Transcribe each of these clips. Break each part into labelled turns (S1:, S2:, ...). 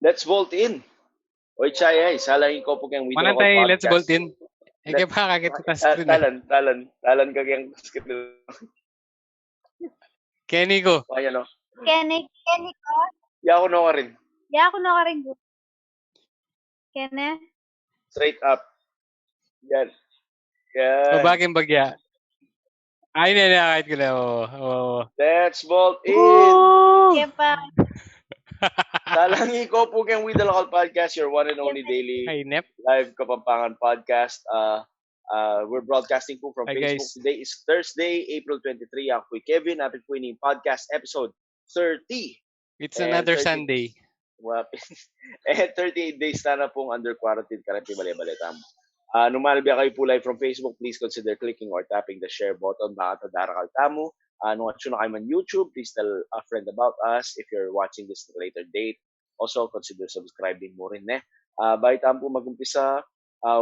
S1: Let's vault in. Oy, Chay, salahin ko po kayong video
S2: Manantay,
S1: podcast.
S2: let's vault in. Kaya pa kakita ta screen.
S1: Talan ka kayong screen.
S2: Kenny ko.
S1: Ayan o.
S3: Kenny ko.
S1: Ya ako na rin.
S3: Kene?
S1: Straight up. Yan.
S2: Babaking bagya. Ay, kahit ko na. Oh.
S1: Let's vault in.
S3: Kaya pa.
S1: Salangi ko po kayong With the Local Podcast, your one and only daily live Kapampangan podcast. We're broadcasting po from Facebook.
S2: Guys.
S1: Today is Thursday, April 23. Ako po Kevin. Natin po yung podcast episode 30.
S2: It's another Sunday.
S1: Well, 38 days na pong under quarantine. Karami bali-balita mo. Numalabya kayo po live from Facebook, please consider clicking or tapping the share button. Baka tadarakal tamo. Nung action na kayo man YouTube, please tell a friend about us if you're watching this at a later date. Also, consider subscribing mo rin. Bago tayo po mag-umpisa,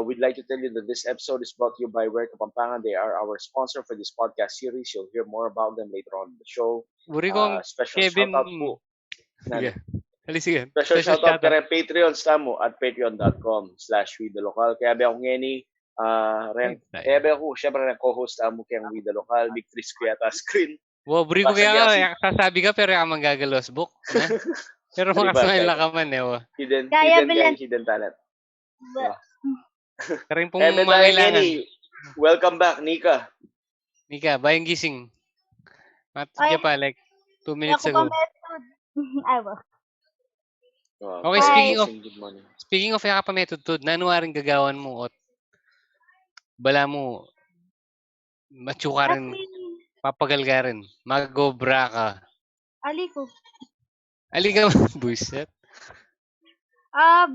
S1: we'd like to tell you that this episode is brought to you by Where Kapampangan. They are our sponsor for this podcast series. You'll hear more about them later on in the show. Special
S2: Kevin
S1: shout-out po.
S2: Yeah. Sige.
S1: Special shout-out ka rin Patreons tamo at patreon.com/WeTheLocal. Kaya ba ako ngeni, kaya ba ako, syempre na co-host tamo kayang We The Local, Big Tris ko yata screen.
S2: Wow, buri ko kaya sasabi ka pero ang manggagalos book. Pero makasmile na ka man
S1: Hidden talent.
S2: Karing pong mangailangan.
S1: Welcome back, Nika,
S2: bayang gising. Matudya pa, like 2 minutes ago. Okay, speaking of yaka pa metod, nanuwaring gagawan mo at bala mo matsuka rin, papagal ka rin, magobra ka. Ali ka buiset.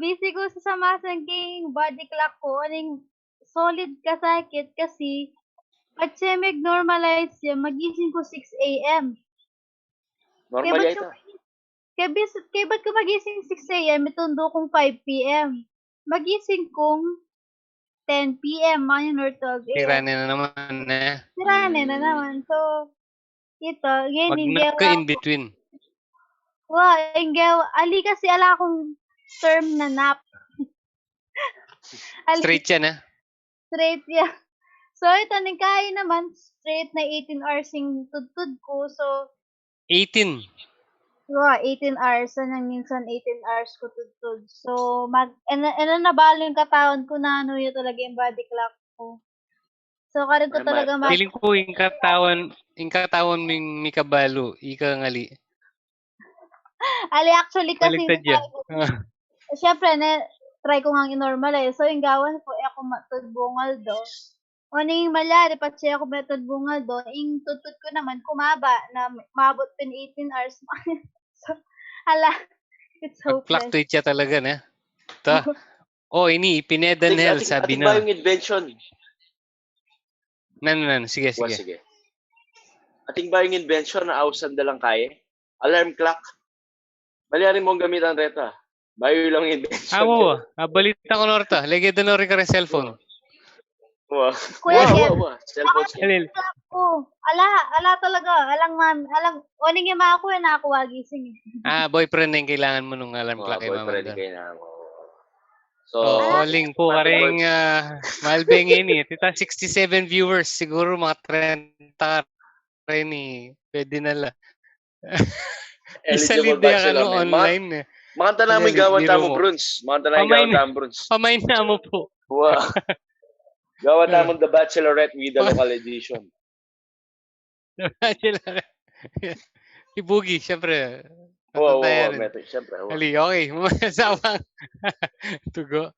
S3: Busy ko sa samasan king body clock ko. Aning solid kasakit kasi at siya mag-normalize siya, magising ko 6 a.m.
S1: Normal ito.
S3: Kaya ba't ko magising 6 a.m. itundo kong 5 p.m. Magising kong 10 p.m. Minor 12 a.m.
S2: Sirane na naman.
S3: So, ito,
S2: mag-nap ka in between.
S3: Ali kasi ala akong term na nap.
S2: Straight yan,
S3: Straight, yeah. So, ito, nagkain naman, straight na 18 hours yung tudtud ko. So,
S2: 18
S3: hours. Minsan 18 hours ko tutod. So, nabalo yung katawan ko na yung talaga yung body clock ko. So, karin ko talaga
S2: feeling ko yung katawan mo yung mikabalo. Ika ngali.
S3: Ali, actually, kasi syempre, try ko nga i-normalize. So, yung gawan ko, ako matudbungal do. O yung malyari, pati ako matudbungal do. Yung tutod ko naman, kumaba na maabot pin 18 hours. So, it's hopeless.
S2: Fluctuate siya talaga, na. Ini, Pinedanel, sabi na.
S1: Ating ba yung invention?
S2: Sige.
S1: Ating ba yung invention na ausan da lang kaya? Alarm clock? Baliarin mong gamitan reta. Bayo lang yung invention.
S2: Balita ko norta. Lagyan doon rin ka rin cellphone.
S1: Wow.
S2: Cellphone.
S3: Ala talaga. Oning yung mga ako na ako wagising.
S2: Boyfriend na yung kailangan mo nung alarm clock.
S1: Boyfriend kailangan mo.
S2: So, calling po karing Malbeng ini. Tita 67 viewers. Siguro mga 30 rin Pwede na la. Isa libre ka online.
S1: Makanta namin gawan tamo bronze.
S2: Pamain na mo po.
S1: Wow. Gawan tamo The Bachelorette with the local edition.
S2: The Bachelorette. Ibugi, syempre.
S1: Syempre.
S2: Okay. Masawang tugo.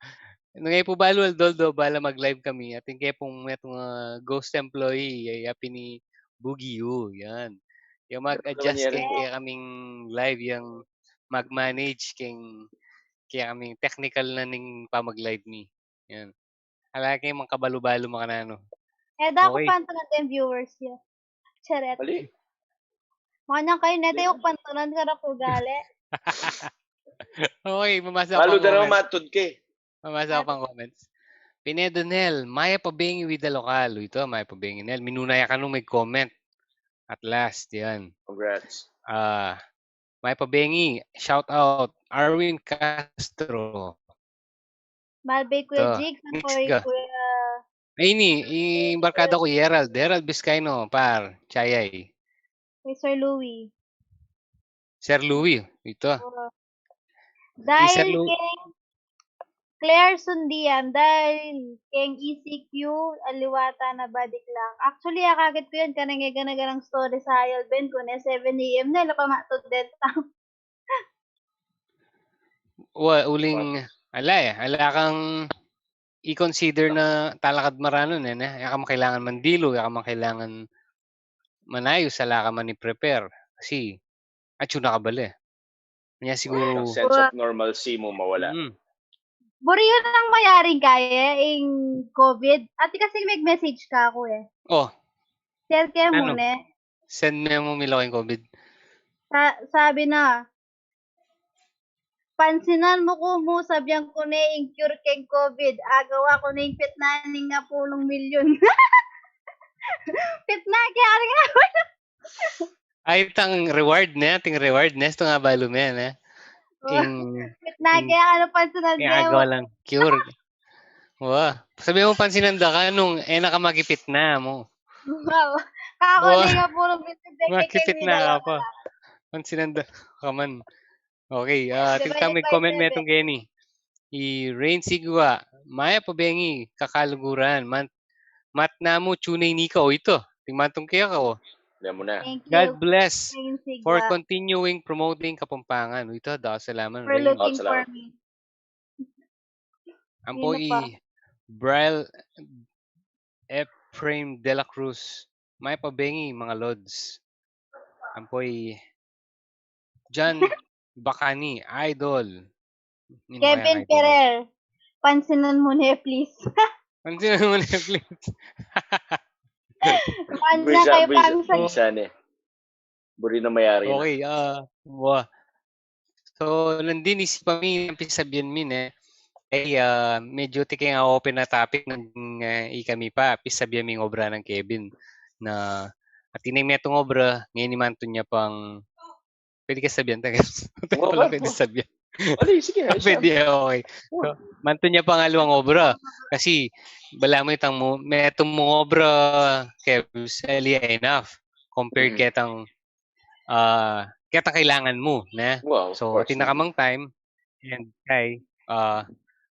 S2: Ngayon po ba, Doldo, bala mag-live kami. Ating kaya pong itong ghost employee, ay api ni Boogie yan. Yung mag-adjust kaya kaming live, yung mag-manage kaya kaming technical na ning pamag-live ni. Yan. Hala kayo mga kabalo-balo mga nano.
S3: Dako pantunan yung viewers niya. Charet.
S1: Bali.
S3: Mga nang kayo na tayo pantunan ka na po gali.
S2: Okay, mamasa
S1: ako. Malo na naman matud ke.
S2: Mamasa ako pang comments. Pinedonel, Maya Pabengi with the Local. Ito, Maya Pabengi Nel. Minunaya ka nung may comment. At last, yan.
S1: Congrats.
S2: May pabengi. Shout out. Arwin Castro.
S3: Malbay Kuya
S2: Ito.
S3: Jigs.
S2: Next ka.
S3: Kuya...
S2: Ay, yung barkada ko, Gerald. Gerald Vizcaino, par. Chayay.
S3: Kay Sir Louie.
S2: Sir Louie. Ito. Sir
S3: Dahil
S2: Louie.
S3: kay Claire Sundian, dahil kay ECQ, aliwata na badik lang. Actually, akagit ko yun, kanang ganang story sa Hayal Ben, kung 7 a.m. na, ila pa matod deta.
S2: Uling, ala kang i-consider na talakad maranon Yaka mo kailangan mandilo, yaka mo kailangan manayos, ala ka man i-prepare. Kasi, atyo na kabali. Kanya siguro...
S1: Ang sense of normalcy mo mawala.
S3: Buri yun ang mayaring kaya yung COVID. Ati kasi mag-message ka ako
S2: Oh.
S3: Share kayo
S2: Ano?
S3: muna.
S2: Send mo milo yung COVID.
S3: Sabi na, pansinan mo ko mo, sabihan ko na yung cure kay COVID. Agawa ko na yung pitnaning nga 10 milyon. Pitna, kaya nga.
S2: Ay, ting reward na. Ito nga balo na.
S3: Pitna, kaya ano pansinan kayo.
S2: Agawa lang. Cure. Wow. Sabi mo pansinan da ka nung nakamagipit na mo.
S3: Wow. Kako na nga 10 milyon.
S2: Makipit na ka pa. Pansinan da ka man. Okay. Tingnan may comment mo itong Kenny. I-Rain Sigwa. Maya pabengi. Kakaluguran. Mat na mo tunay ni ka. O ito. Tingnan itong kaya ka. God bless for continuing promoting Kapampangan. Ito, salamat.
S3: For looking for me.
S2: Ampo Braille Ephraim de la Cruz. May pabengi, mga lods. Ampo John Bacani, idol.
S3: Kevin Ferrer, pansinan mo na please.
S2: Pansinan mo na please.
S1: Buri na mayari.
S2: Okay, So, nandun isipan mi, sabihin min medyo tiki nga open na topic ng ikami pa. Sabihin mi obra ng Kevin na at inay may itong obra, ngayon imanto niya pang pwede ka sabihin. Pwede sabihin.
S1: Sige.
S2: Pwede, okay. So, manto niya pangalawang obra. Kasi, bala mo itang may itong mga obra Kevin, enough compared ketang kailangan mo, na?
S1: Wow,
S2: so, tinakamang time and kay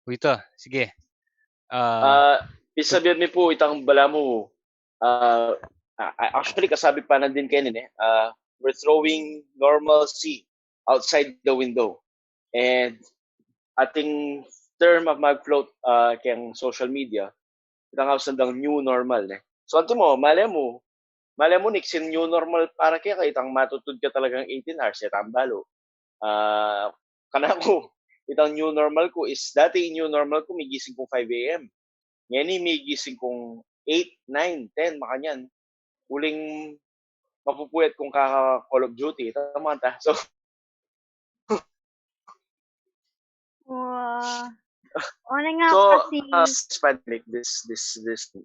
S2: ito, sige.
S1: Isabihan mi po itang bala mo. Actually, kasabi pa na din kayo we're throwing normalcy outside the window. And ating term of mag-float kayang social media, itang hawsandang new normal. So, anto mo, malay mo, Nixon, new normal para kaya itang matutod ka talagang 18 hours, itang balo. Kana ko, itang new normal ko is, dati new normal ko, may gising kong 5 a.m. Ngayon may gising kong 8, 9, 10, makanyan. Uling mapupuyat kong kaka-Call of Duty. Tama ta. So,
S3: kasi
S1: pandemic, this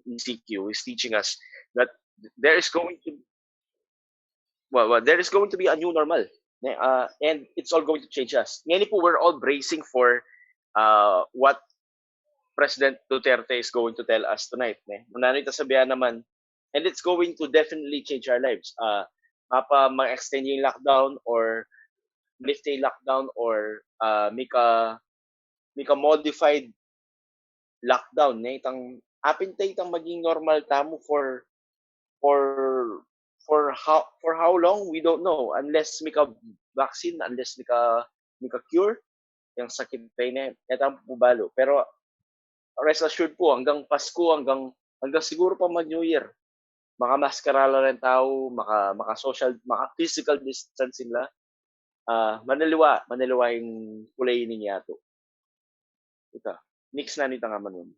S1: ECQ is teaching us that there is going to be a new normal, and it's all going to change us. Ngayon po, we're all bracing for what President Duterte is going to tell us tonight. Mananita sabihan naman, and it's going to definitely change our lives. Ma-extend yung lockdown or lift yung lockdown or make a modified lockdown. Itang apintay itang maging normal tamo for how long we don't know, unless make a vaccine, unless make a cure yung sakit tayo na itang pubalo. Pero rest assured po, hanggang Pasko, hanggang siguro pa mag New Year, makamaskara lang ng tao, maka-social, maka-physical distancing lang. Manaliwa yung kulay niya to. Ito, mix na nito nga man.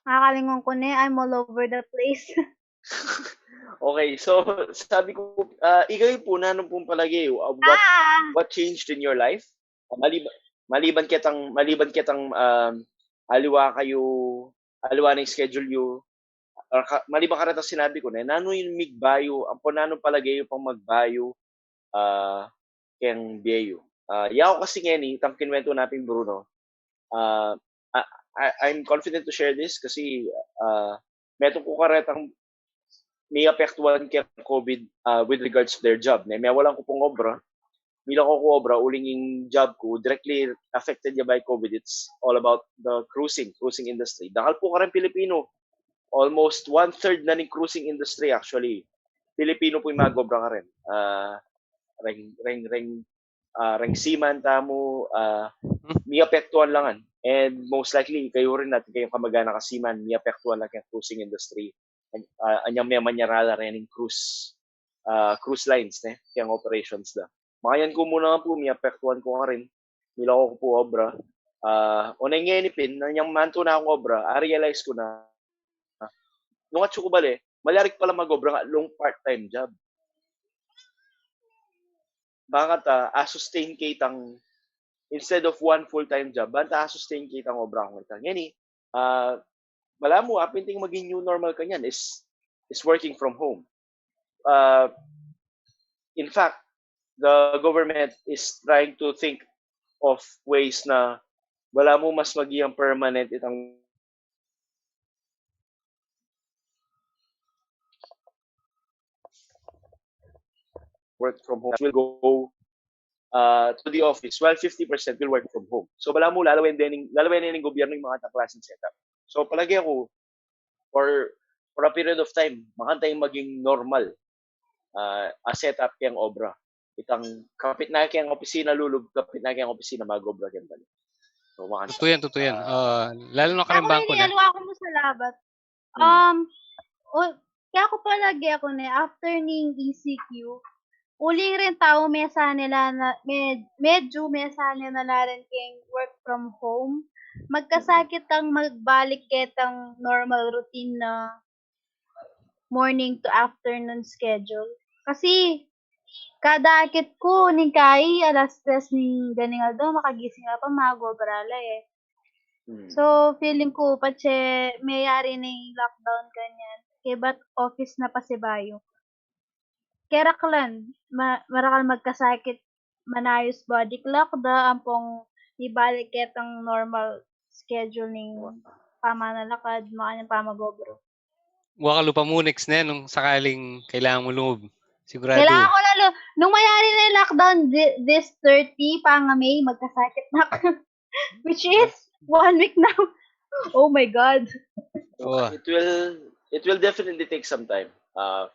S3: Nakakalingon ko na I'm all over the place.
S1: Okay, so sabi ko, ikaw po na nung pong palagi, what changed in your life? Maliban kitang aliwa na yung schedule you, mali ba karata sinabi ko na nano yung migbayo ang punano palagay yung pang magbayo keng biyeyo. Yaw kasi ngeni tang kinwento natin Bruno. I'm confident to share this kasi meron ko karetang may apektuhan kaya COVID with regards to their job. May walang ko pong obra. Bilang ko obra, uling yung job ko, directly affected niya by COVID. It's all about the cruising industry. Dahil po ka rin Pilipino. Almost 1/3 na ng cruising industry actually. Pilipino po yung mag-obra ka rin. Reng seaman tamo, may apektuhan langan. And most likely, kayo rin natin kayong kamag-anak ka seaman, may apektuhan lang yung cruising industry. Anyang may manyarala rin yung cruise lines, kayang operations da. Makayan ko muna po, may apektuhan ko nga rin. Nila ko po obra. Unay ngenipin, nanyang manto na akong obra, realize ko na, nung atso ko bali, malarik pala mag-obra nga, long part-time job. Bakit sustain kitang, instead of one full-time job, banta sustain kitang obra ko ito. Ngani, wala mo, pinting maging new normal ka niyan is working from home. In fact, the government is trying to think of ways na wala mo mas maging permanent itang work from home will go to the office while 50% will work from home. So wala mo lalawin din ng gobyerno yung mga klaseng setup. So palagi ako for a period of time makantay maging normal a setup kayang obra. Itang kapit na kayang opisina lulub, kapit na kayang opisina mag-obra kayang balik. So,
S2: totoo yan. Lalo na ka rin bangko na.
S3: Ako mo sa labat. Kaya ako palagi ako after ning ECQ, uling rin tao mesa nila na medyo mesa nila na rin kayong work from home. Magkasakit ang magbalik ketang normal routine na morning to afternoon schedule. Kasi kada akit ko ning kai alas 3 ning ganingal daw makagising pa magobrala So feeling ko patse mayari ning lockdown kanyan. Kaya ba't office na pa si Bayo? Keraklan marakal magkasakit manayos body clock da ampong ibalik ketang normal schedule ning pamanalakad makanyang pamagobro.
S2: Waka lupa mo next na nung sakaling kailangan mo lumub. Sigurado.
S3: Kailangan ko lalo. Nung mayari na yung lockdown, this 30 pang May, magkasakit na ako. Which is 1 week now. Oh my God.
S1: It will definitely take some time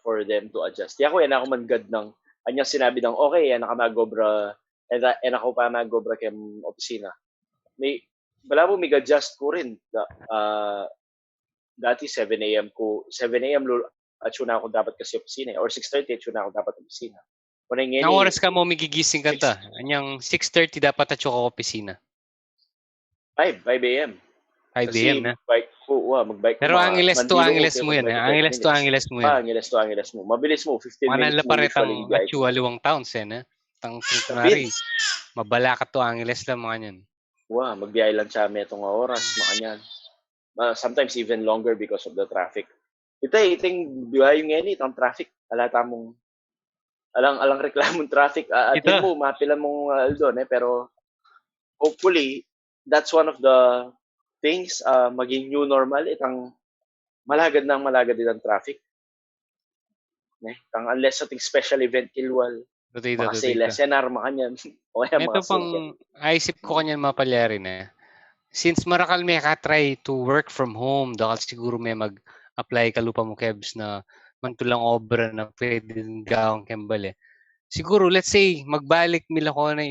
S1: for them to adjust. Ako yan ako mangad ng anyang sinabi ng okay, yan nakamagobra and ako pa magobra kay opisina. Wala mo mig-adjust ko rin. Dati 7 a.m. atso na ako dapat kasi opisina or 6:30 atso na ako dapat opisina.
S2: Ang oras ka mo magigising ka ta? Anyang 6:30 dapat atso ka opisina.
S1: 5 a.m.
S2: 5 a.m. na.
S1: Bike ko, magbike ko.
S2: Pero Angeles to Angeles mo yan. Angeles to Angeles mo yan.
S1: Angeles to Angeles mo. Mabilis mo, 15 minutes.
S2: Manala pa rin ang atso aluwang towns yan. Tang kunwari. Mabala ka to Angeles lang mga yan.
S1: Magbiyahe lang siya metong oras, makanyan. Sometimes even longer because of the traffic. Iting biyahe yung itong traffic. Alata mong alang reklamong traffic. Atin mo, mapilan mong doon pero hopefully, that's one of the things maging new normal. Itang malagad din ang traffic. Unless ating special event kilwal. Kasi lesenar makanyan.
S2: Ito pang aisip ko kanyan mapalyari na. Since marakal may ka-try to work from home, dahil siguro may mag-apply ka lupa mo kebs na mantulang obra na pwede gawang kembal Siguro, let's say, magbalik mila ko na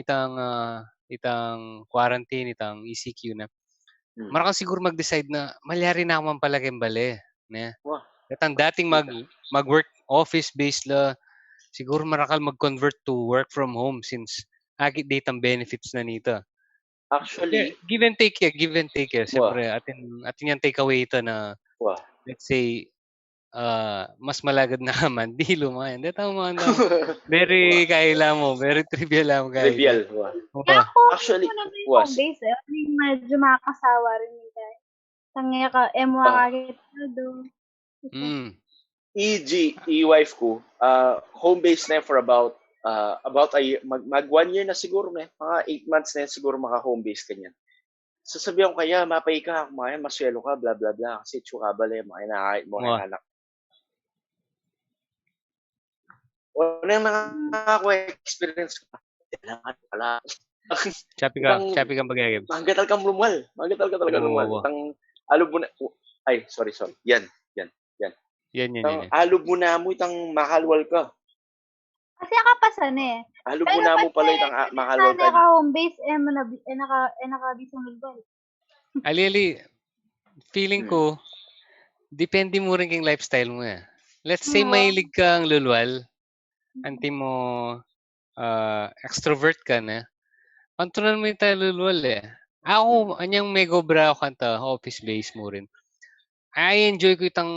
S2: itang quarantine, itang ECQ na. Marakal siguro mag-decide na malyari na ako man pala kembal Itang dating mag-work office-based la, siguro marakal mag-convert to work from home since agit datang benefits na nito.
S1: Actually,
S2: give and take. Siyempre, atin yung takeaway ito na, let's say, mas malagad na man. Di lumayan. Dito mo na. Very kaila mo. Very trivial lang.
S1: Trivial.
S3: Actually, home base medyo makakasawa rin yung guys. Tangya ka, makakakit na doon.
S1: E.g., i-wife ko, home base na for about a year, mag 1 year na siguro na, mga 8 months na siguro maka-home base ka niyan. Sasabihan ko kaya, mapay ka, kumain, maswelo ka, bla bla bla, kasi tsukabal mga kinakain mo kay anak. Wala nakaka-experience ka. Kailangan pala.
S2: Chappy kang bagay.
S1: Magatal kang lumal. Magatal ka talaga lumal. Alob mo na, ay, sorry. Yan. Alob mo na mo, itang makalwal ka.
S3: Kasi akapasan eh.
S1: Alob mo na mo pala itang makalwal ka.
S3: Sana home base, nakabisang lugar.
S2: Ali, feeling ko, depende mo rin kang lifestyle mo eh. Let's say mahilig kang lulwal, anti mo extrovert ka na, kontrolan mo yung tayo lulwal eh. Ako, anyang megobra ako kanta, office base mo rin. I enjoy ko itang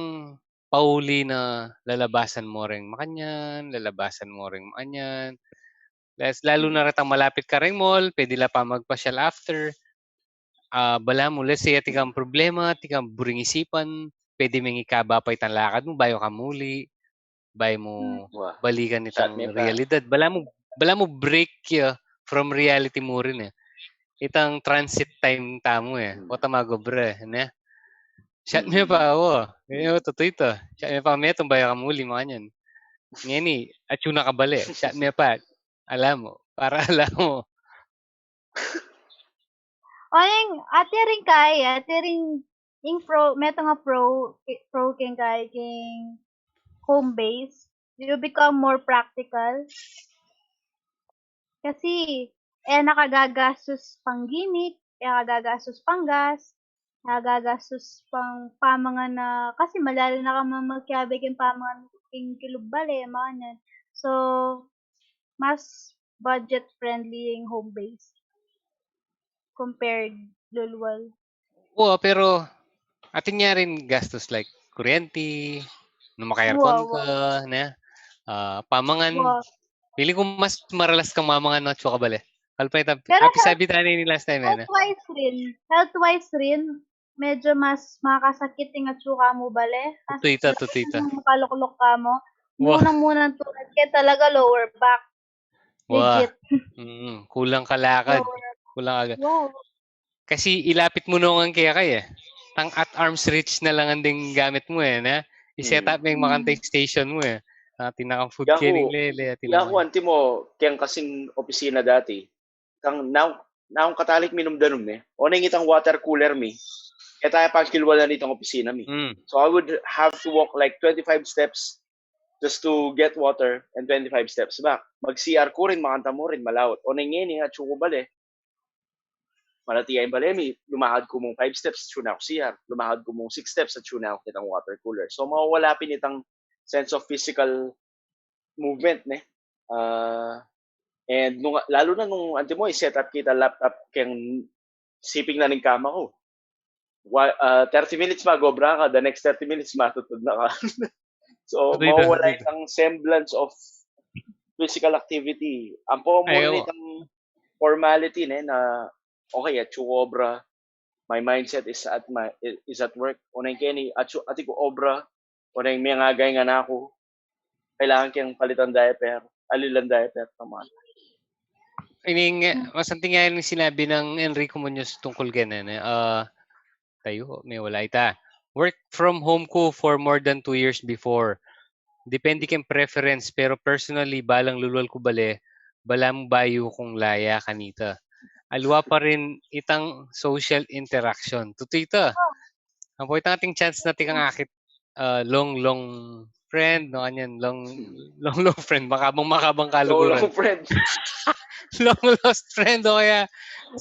S2: pauli na lalabasan mo rin makanyan, lalabasan mo rin makanyan. Lalo na ratang malapit ka rin mall, pwede la pa magpasyal after. Bala mo, let's say, ati kang problema, ati kang buring isipan, pwede mong ikaba pa itang lakad mo, bayo ka muli, bayo mo balikan itang realidad. Bala mo break from reality mo rin eh. Itang transit time tamo eh. O tamago bre, ne? Shot mo pa ako. Totoo ito. Shot mo pa metong bayo ka muli, mga yan. Ngayon at yun nakabali. Shot mo pa. Alam mo. Para alam mo.
S3: Ate rin yung meto nga pro king kay king home base. You become more practical. Kasi, nakagagastos pang gimmick, nakagagastos pang gas, nakagagastos pang pamangan na, kasi malalo na ka magkabig yung pamangan king kilubbali, mga yan. So, mas budget friendly yung home base compared lulwal.
S2: Oo, pero atin nga rin gastos like kuryente, nung maka-aircon ka, na pamangan. Pili ko mas maralas kang mamangan ng tsukabali.
S3: Pero
S2: sabi tayo ni last time.
S3: Health-wise rin, medyo mas makakasakit yung atsuka mo bale.
S2: Tutita.
S3: Makaluklok ka mo. Munang tulad kaya talaga lower back. Legit.
S2: Kulang kalakad. Kulang agad. Wow. Kasi ilapit mo nung ang kaya Tang at arm's reach na lang ang ding gamit mo na. I-set up yung makantay station mo tinakang food carrying lele.
S1: Yaku, anti mo, kayang kasing opisina dati. Naong katalik minumdanum o na itang water cooler mi. Kaya tayo pang kilwala nitong opisina mi. So I would have to walk like 25 steps just to get water and 25 steps back. Mag-CR ko rin, makanta mo rin, malawot. O na nga chuko bale. Malatiyain bale mi, lumahad ko mong 5 steps, tuna ako CR. Lumahad ko mong 6 steps at tuna ako kitang water cooler. So mawawala pinitang sense of physical movement and lalo na nung anti mo i-set up kita laptop kang siping na ng kama ko. 30 minutes magobra ka, the next 30 minutes matutod na ka. So mawawala itang semblance of physical activity. Ang po mo itang formality na okay at obra, my mindset is at work. Unay kini ati ko obra, unay may ngagay nga na ako. Kailangan kang palitan diaper, alilan diaper naman.
S2: Masanting nga yung sinabi ng Enrico Muñoz tungkol ganun. Tayo, may wala ita. Work from home ko for more than 2 years before. Depende kang preference, pero personally, balang lulwal ko bale, balang bayo kong laya kanita. Alwa pa rin itang social interaction. Tutita. Ang po itang ating chance natin kang akit long friend, no, kanyan, long friend, makabang kaluguran.
S1: Long friend.
S2: Long lost friend, o kaya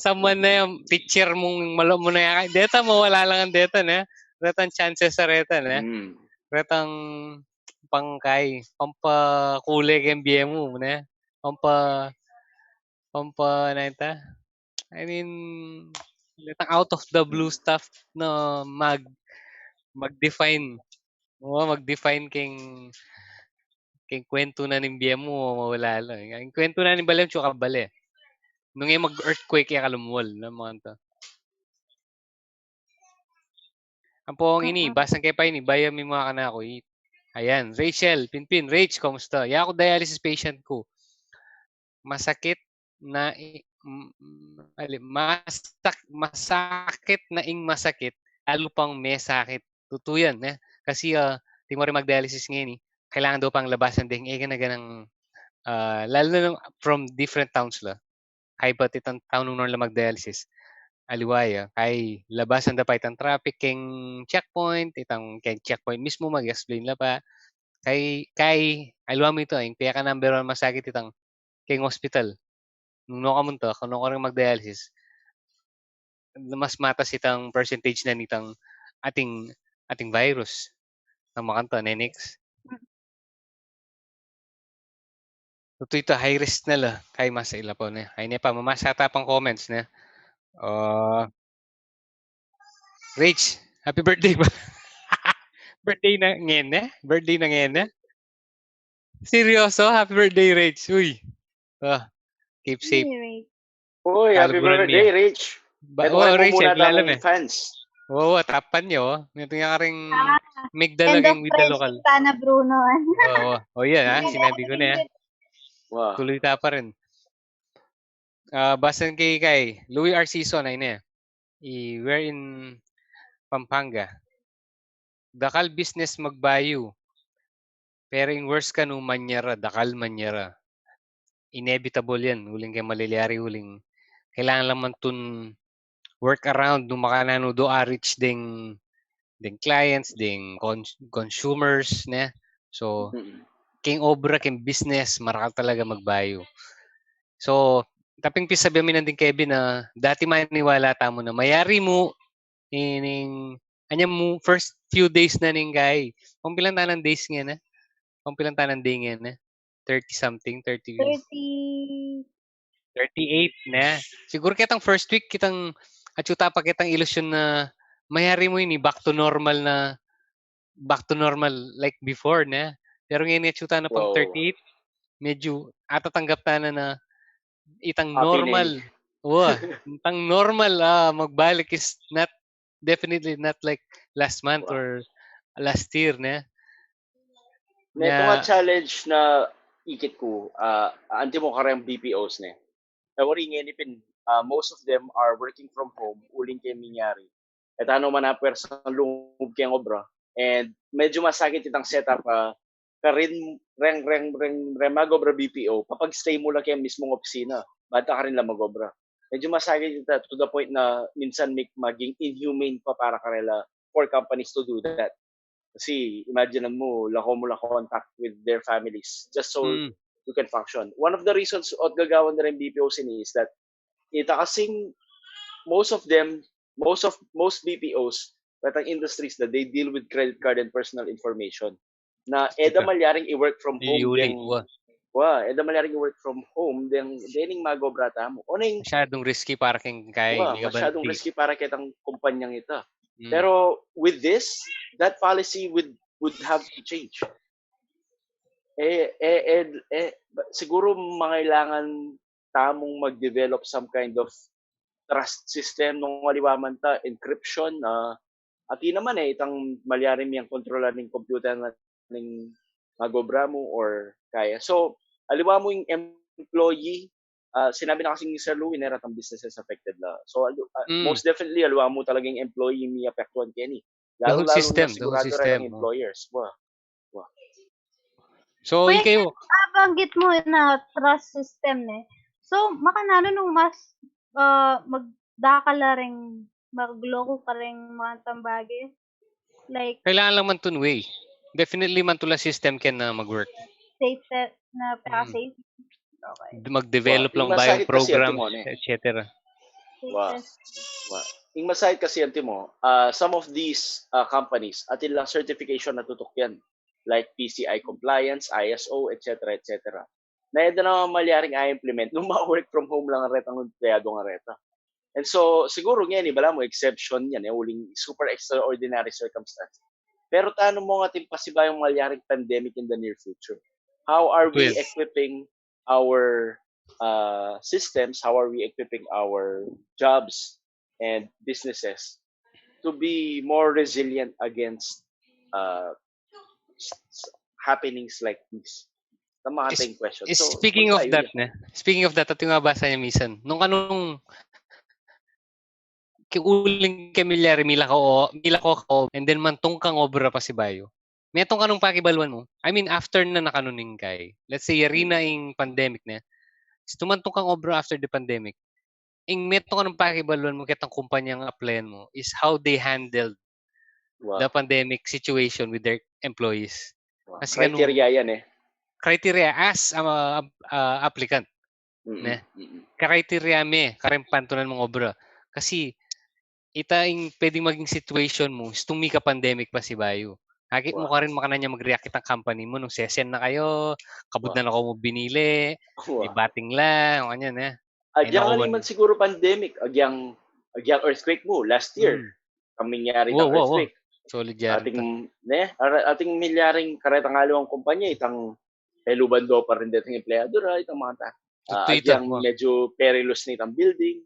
S2: someone na yung teacher mong malo mo na yan. Deta mo, wala lang ang deta na. Retang chances sa reta na. Retang pangkay, pampakuli kang BM mo na. Na ita. I mean, retang out of the blue stuff na mag-define. Mag-define king kwento na ng BM mo, mawala lang. Ang kwento na ng balim, tsaka bali. Nung mag-earthquake, kaya kalumuwal na mga ito. Ang po ini, basang kay pa ini, bayam mi mga kanako. Ayan, Rachel, Pinpin, Rach, kamusta? Ya ako dialysis patient ko. Masakit na masakit na masakit, lalo pang may sakit. Totoo yan, kasi di mo rin mag-dialysis ngayon, kailangan daw pang labasan din. Na ganang, lalo na from different towns la. Kay ba't itang town nung lang mag-dialysis. Aliwaya, kay labasan da pa itang traffic keng checkpoint, itang keng checkpoint mismo mag-explain la pa. Kay aliwa mo ito, yung kaya ka number 1 masakit itang keng hospital. Nung kamunto, kung ko rin mag-dialysis, mas matas itang percentage na nitang ating virus ng makanto, Nenix. Tuto ito, high risk na la. Kay mas ila po na. Ay pa, mamasata pang comments na. Rach, happy birthday ba? Birthday na ngayon Birthday na ngayon Seryoso? Happy birthday, Rach. Uy. Keep safe.
S1: Uy, happy birthday, Rach.
S2: Rach,
S1: lalam fans.
S2: Oo, tapan nyo. Ito nga rin migdala kang with the local.
S3: Sana Bruno.
S2: Oo. Yan sinabi ko na
S1: Wow.
S2: Tuloy ta pa rin. Basan kay Louis R. Season ay na. We're in Pampanga. Dakal business magbayo. Pero yung worst ka nung manyara, dakal manyara. Inevitable yan. Huling kayo maliliari, huling. Kailangan lang man tun work around nung makanano do reach ding clients, ding consumers, ne? So, king obra, king business, marakal talaga magbayo. So, taping pisabi amin din Kevin na dati maniwala tamo na mayari mo anyam mo first few days na ning guy. Kung pilang tanang days nga na? Kung pilang tanang day nga na? 30 something, 38 na. Siguro kitang first week kitang atsuta pa kitang ilusyon na mayari mo ini back to normal like before na. Pero ngayon atsuta na pang 38, medyo atatanggap na itang normal. Itang normal magbalik is definitely not like last month or last year na.
S1: Ito nga challenge na ikit ko, anti mo karang BPOs na. Wari nga nipin, most of them are working from home, uling kayo minyari. At ano man na pwersa lungog kayang obra. And medyo masakit itang setup karin reng magobra BPO, kapag stay mo lang kayo mismong opisina, bata ka rin lang magobra. Medyo masakit ito to the point na minsan maging inhumane pa para karela for companies to do that. Kasi imagine mo contact with their families just so you can function. One of the reasons at gagawan na rin BPOs is that ita kasing most BPOs at industries that they deal with credit card and personal information na malyaring i-work from home malyaring i-work from home dening magobrata mo.
S2: Masyadong risky para kang
S1: masyadong risky para kitang kumpanyang ita. Pero with this, that policy would have to change. Siguro mangailangan tamong mag-develop some kind of trust system nung maliwaman ta, encryption, at naman itang malyarim yung kontrolan ng computer ng magobra mo or kaya. So, aliwa mo yung employee, sinabi na kasi ni Sir Louie, neratang businesses affected la. So, most definitely, aliwa mo talagang employee may apektuhan kaya ni.
S2: Lalo na sigurado rin
S1: ang employers. Wow.
S2: So, ikaw.
S3: Banggit mo na trust system So, makanano nung mas magdakala ring magloko ka ring mga tambagi? Like,
S2: kailangan lang man tun way. Definitely man tula system can na mag-work.
S3: Safe na safe.
S2: Okay. Mag-develop lang ba yung program, etc.
S1: Wow. Yung masahit kasi yan, Timo, some of these companies, atin lang certification na tutok yan. Like PCI compliance, ISO, etc. Na ito na malyaring i-implement nung work from home lang ang retang empleyado ng reta. And so, siguro nga bala mo, exception yan, uling super extraordinary circumstance. Pero tano mo nga timpasiba yung malyaring pandemic in the near future? How are we equipping our systems? How are we equipping our jobs and businesses to be more resilient against happenings like this. Tama ka tayong question. So,
S2: speaking of that, at yung nabasa niya minsan, nung uling kamilyari mila ko, and then mantong kang obra pa si Bayo. Metong kanong pakibaluan mo? I mean, after na nakanuning kay, let's say, yarina yung pandemic na, tumantong kang obra after the pandemic, metong kanong pakibaluan mo kitang kumpanyang applyan mo is how they handled the pandemic situation with their employees.
S1: Wow. Criteria yan
S2: Criteria as applicant. Criteria karimpantunan mong obra. Kasi, itaing pwedeng maging situation mo, tumi ka pandemic pa si Bayo. Hagit mo ka rin makana niya mag-react itang company mo nung session na kayo, kabud na ako mo binili, ibating lang, ganyan
S1: Agyang man siguro pandemic, agyang earthquake mo last year. Kaming yari ng earthquake.
S2: Solid yan.
S1: Ating milyaring karetang-alawang kumpanya, itang lubando pa rin dito ng empleyado itang mga agyang medyo perilous na itang building.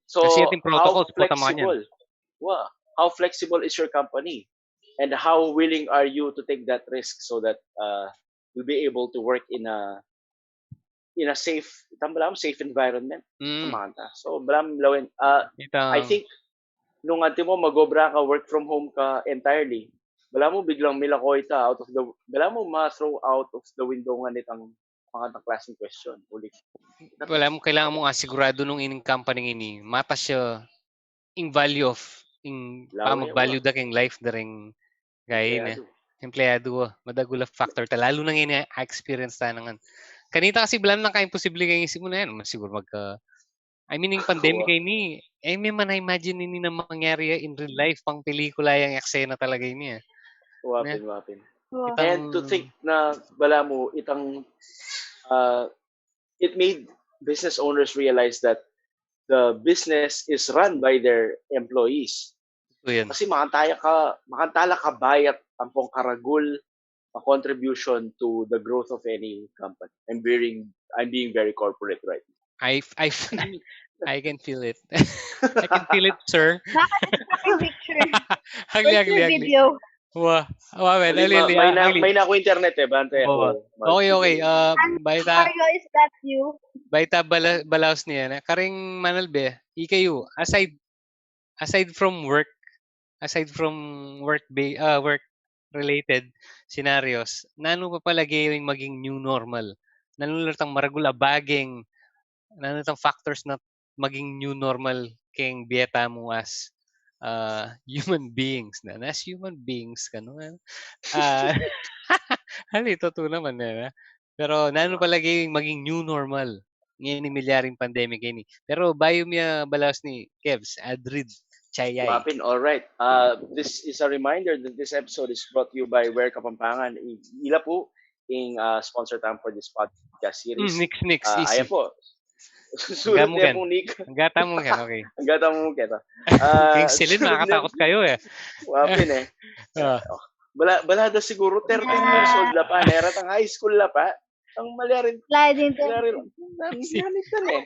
S1: So, how flexible is your company? And how willing are you to take that risk so that you'll be able to work in a safe environment? So, I think nung mo magobra ka, work from home ka entirely, wala mo biglang milakoy wala mo ma-throw out of the window nga nitang mga klaseng question.
S2: Wala mo, kailangan mo sigurado nung ining company ini, mata siya in value of, mag-value da keng life da rin gaya empleyado. Madagula factor ta. Lalo nang ini experience ta nangan. Kanita kasi bilang lang ka-imposible kayong isip mo na yan. Siguro I mean, yung pandemic ini, may man-imagine ini na mangyari in real life, pang pelikula yung eksena talaga ini.
S1: Wapin. And to think na, bala mo, it made business owners realize that the business is run by their employees. Kasi makantala ka bayat ang pong karagul a contribution to the growth of any company. I'm being very corporate right now.
S2: I can feel it. I can feel it, sir.
S3: Picture.
S2: Hagli.
S3: Video.
S1: May na ako internet bante ako.
S2: Okay. Baita.
S3: Mario, is that you?
S2: Baita balaos niya na. Karing manalbe, ikayo, aside from work related scenarios, nano pa palagi yung maging new normal? Nanulatang maragula baging, nanulatang factors na maging new normal keng bieta mo as human beings na. As human beings ka no. Halito to naman Pero nano palagi yung maging new normal ngayon ni milyaring pandemic ini. Pero bayo miya balas ni Kevs, Adrid, Chayay.
S1: Wapin, all right. This is a reminder that this episode is brought to you by Wear Kapampangan. Ila po yung sponsor time for this podcast series.
S2: Nix, easy.
S1: Ayan po. Susunod niya pong Nick.
S2: Ang gata mo yan, okay.
S1: Ang gata mo keta.
S2: King Celine, makakatakot kayo
S1: Wapin Balada siguro 13 years old la pa. Nerat ang high school la pa. Ang malyarin.
S3: Sliding.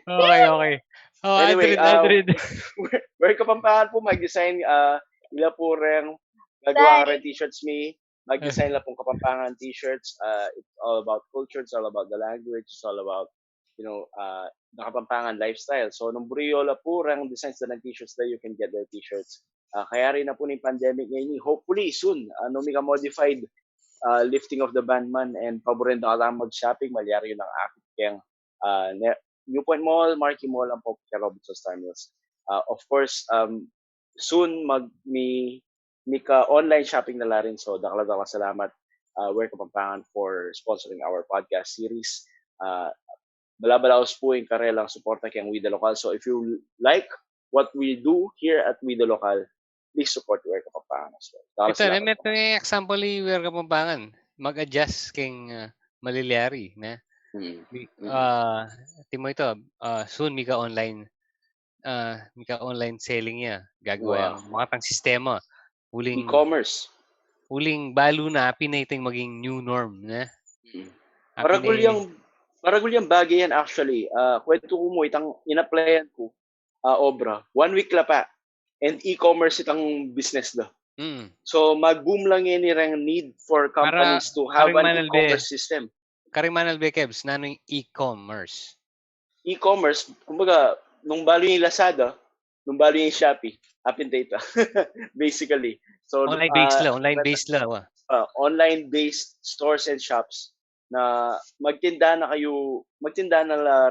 S2: Okay.
S1: Anyway,
S2: Adrid.
S1: Wear Kapampangan po mag-design ila po ring gagawa rin t-shirts mag-design la pong Kapampangan t-shirts. It's all about culture, it's all about the language, it's all about the Kapampangan lifestyle. So nung Briola po ring designs na ng t-shirts that you can get their t-shirts. Kaya rin na po ng pandemic ngayon, hopefully soon may modified lifting of the ban man and paborin na lang mag-shopping, malyari yun ang akit kayang Newpoint Mall, Marquee Mall, ang po kay Robinson Star Mills. Of course, soon may online shopping na rin. So, dakala salamat Wear Kapampangan for sponsoring our podcast series. Balabalaos po yung karelang suporta kayang We The Local. So, if you like what we do here at We The Local, please support Wear Kapampangan as well.
S2: Ito, may example ni Wear Kapampangan. Mag-adjust keng malilyari na. Timo ito, soon mika online selling niya. Gagawa yung mga tang sistema.
S1: E-commerce.
S2: Uling balo na pinaiting maging new norm na.
S1: Maragul yung bagay yan actually. Kwento ko mo itang in-applyan ko obra. 1 week la pa. And e-commerce itang business do.
S2: Mm.
S1: So mag-boom lang yan yung need for companies to have an e-commerce system.
S2: Karimanalbe Kebs, nano yung e-commerce?
S1: E-commerce, kumbaga, nung balo yung Lazada, nung balo yung Shopee, Apin Data. Basically. So
S2: online-based lang.
S1: Online-based stores and shops na magtinda na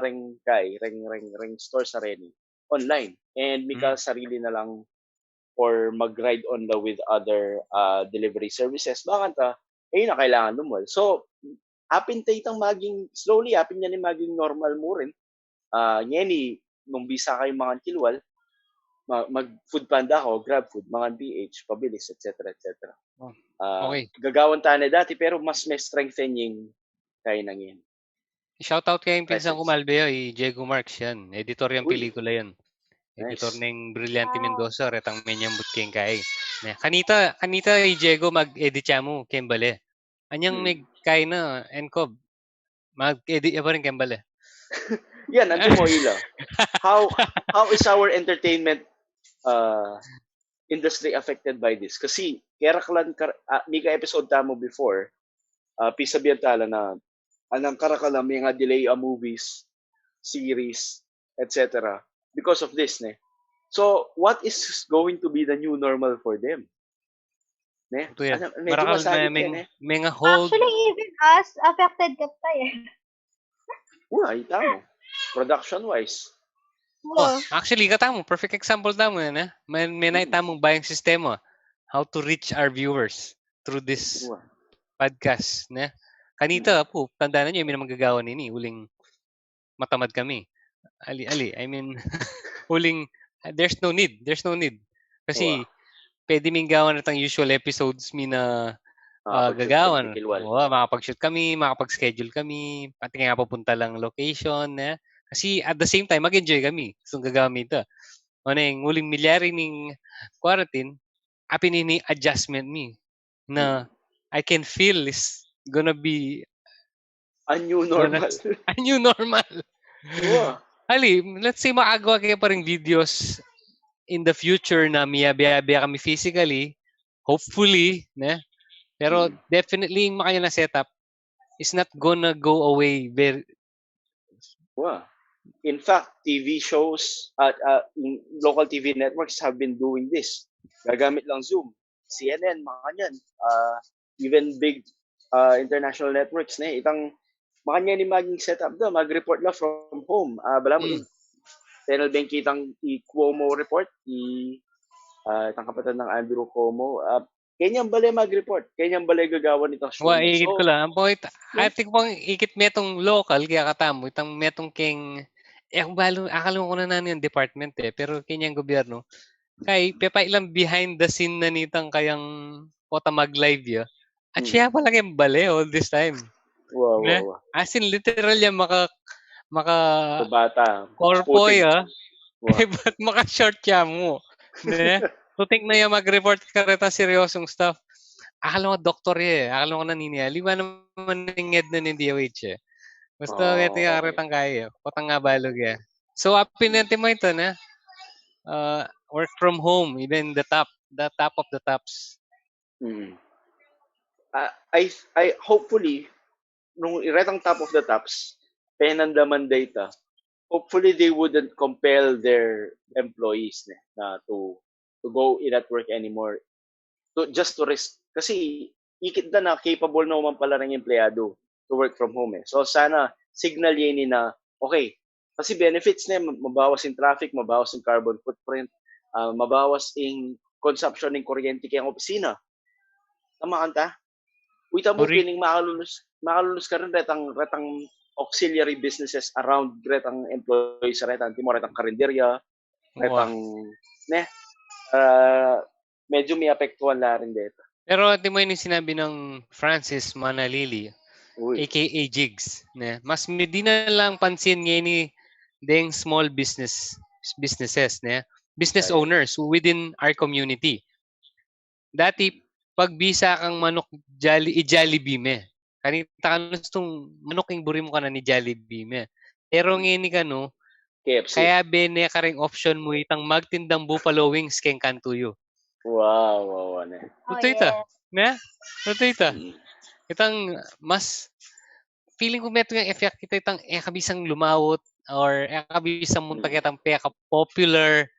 S1: ring store sa rin online. And Mika sarili na lang or mag-ride on the with other delivery services. Bakit na kailangan lumol. So, apin taytang maging, slowly, apin yan maging normal mo rin. Ngeni, nung bisa kayo mga kilwal, mag-food panda ako, grab food, mga PH, pabilis, etc. etc.
S2: Okay.
S1: Gagawan tayo na dati, pero mas may strengthening kaya nang yan.
S2: Shoutout kayo yung pinsan ko, Malbeo, Diego Marx yan. Editor yung pelikula yan. Editor ng Brillante Mendoza, retang menyang butking kay. Kanita Diego mag-edit siya mo, Kembale. Anyang may kay na, Encob, mag-edit pa rin Kembale.
S1: Yan, anti mo ila. How is our entertainment industry affected by this? Kasi, Keraklan, Mika episode tamo before, pisabihan tala na, anang Karakala, may nga delay movies, series, etc. Because of this, ne? So, what is going to be the new normal for them? Ne?
S2: Medyo masagit yan, may nga hold.
S3: Actually, even us, affected ka pa eh.
S1: Ay, tamo. Production-wise.
S2: Actually, katamo. Perfect example tamo yan, eh. May naitamong buying sistema. How to reach our viewers through this podcast, ne? Kanita po, tandaan niyo, may magagawa nini. Huling matamad kami. Ali. I mean, huling, there's no need. Kasi, pwede ming gawan natang usual episodes na gagawan. Makapag-shoot kami, makapag-schedule kami, pati nga papunta lang location. Kasi at the same time, mag-enjoy kami. So, gagamit ito. Yung huling milyari ng quarantine, apinini adjustment na I can feel is gonna be
S1: a new normal.
S2: A new normal. Ali, let's say makagawa kayo pa rin videos in the future na miyabiya kami physically, hopefully, ne? Pero definitely yung makanya na setup is not gonna go away very.
S1: In fact, TV shows at local TV networks have been doing this. Gagamit lang Zoom, CNN, mga kanyan. Even big international networks na itang makanya ni maging setup da mag-report la from home. Bala mo Tenel Ben kitang i-Cuomo report, itang kapatid ng Andrew Cuomo. Kanyang balay mag-report. Kanyang balay gagawa nitong show.
S2: Ikit ko lang. I think pang ikit metong local, kaya katamo, itang metong king, akala ko na yung department pero kanyang gobyerno, kay pepa ilang behind the scene na nitang kayang kota mag-live ya. At siya pala kayang balay all this time.
S1: Wow.
S2: As in, literal yan, maka
S1: bata.
S2: Corpoy, ba't maka-short siya mo? So, think na yan, mag-report ka rita seryosong stuff. Akala ko doktor akala ko naniniya. Liwa naman ng ed na ng DOH Basta ito yung aritang kaya. Potang nga balog So, pinente mo ito na work from home, even the top of the tops.
S1: I hopefully, nung iretang top of the tops, penandaman data, hopefully they wouldn't compel their employees na to go in at work anymore. Just to risk. Kasi ikit na capable na naman pala ng empleyado to work from home. So sana signal yan na, okay, kasi benefits na mabawas yung traffic, mabawas yung carbon footprint, mabawas yung consumption ng kuryente kayang opisina. Tama kanta? Wita mo pining makalulus ka rin retang auxiliary businesses around retang employees retang karinderya retang medyo may apektuhan na rin dito.
S2: Pero mo yung sinabi ng Francis Manalili, aka Jigs, mas hindi na lang pansin ngayon ni deng small businesses, business owners within our community. Dati, pag bisa kang manok i-Jollibee kanita ka nustong manok yung buri mo ka na ni Jollibee Pero ngayon ka
S1: KFC.
S2: Kaya bene ka ring option mo itang magtindang buffalo wings keng kantuyo.
S1: Wow, ano.
S2: Tuto ita. Na? Tuto ita.
S1: Mm.
S2: Itang mas feeling ko meto yung effect kita itang kabisang lumawot or kabisang munta kitang peka popular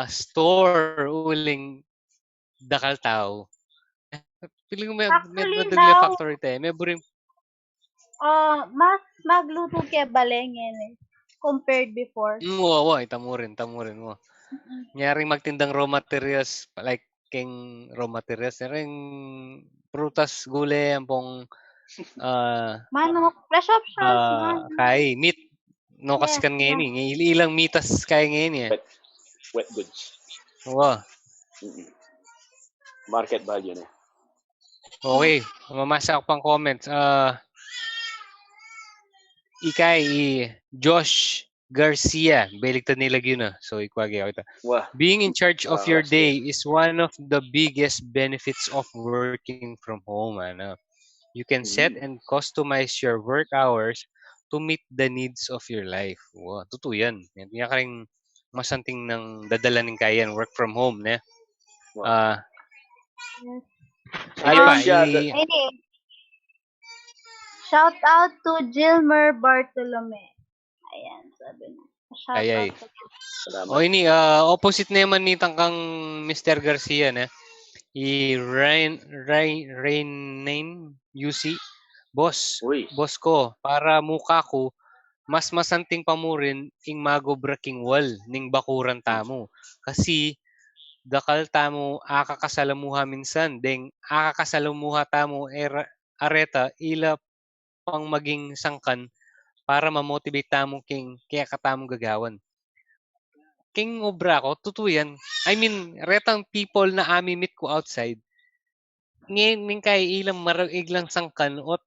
S2: store uling dakal tao. Feeling ko may
S3: Actually,
S2: madagli
S3: now,
S2: factor ito eh. May buring
S3: mas magluto kay balengin compared before.
S2: Oo, tamo rin mo. Nyaring magtindang raw materials like king raw materials ring prutas, gulay, ampong
S3: Manok, fresh options,
S2: kay meat. No, kasi
S3: Yes,
S2: kan ngayon eh. Ilang mitas kaya ngayon eh.
S1: Wet goods.
S2: Oo.
S1: Market value na.
S2: Okay. Mamasa ako pang comments. Josh Garcia. Baligtad nila yun So, ikwagi ako ito.
S1: Wow.
S2: Being in charge of your day is one of the biggest benefits of working from home. You can set and customize your work hours to meet the needs of your life. Wow, totoo yan. Hindi ka rin masanting ng dadala ng kayan. Work from home.
S1: Wow.
S3: Shout out to Gilmer Bartolome. Ayan, sabi na. Shout out.
S2: O ini, opposite naman ni tangkang Mr. Garcia na. Rain UC. Boss ko, para mukha ko, mas masanting pa mo rin ing magobraking wall ning bakuran tamo. Kasi, dakal tamo akakasalamuha minsan. Deng akakasalamuha tamo areta ila pang maging sangkan para ma-motivate tamo kaya katamong gagawan. King obra ko, totoo yan. I mean, retang people na meet ko outside, ngayon kay ilang iglang sangkan at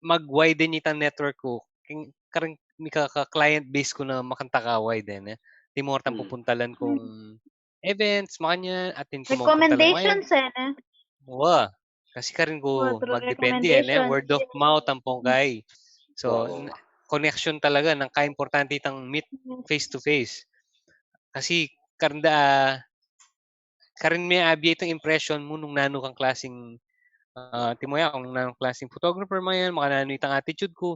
S2: mag-widen itang network ko. Karang ka-client base ko na makanta ka widen. Timortang pupuntalan kong events, makanya, atin ko
S3: recommendations
S2: Oo. Kasi karin ko magdepende word of mouth ang pongkay. So, connection talaga ng ka-importante itang meet face to face. Kasi karin may abi itong impression mo nung nano kang klaseng timoya kung nanong klaseng photographer mo yan, makanano itang attitude ko.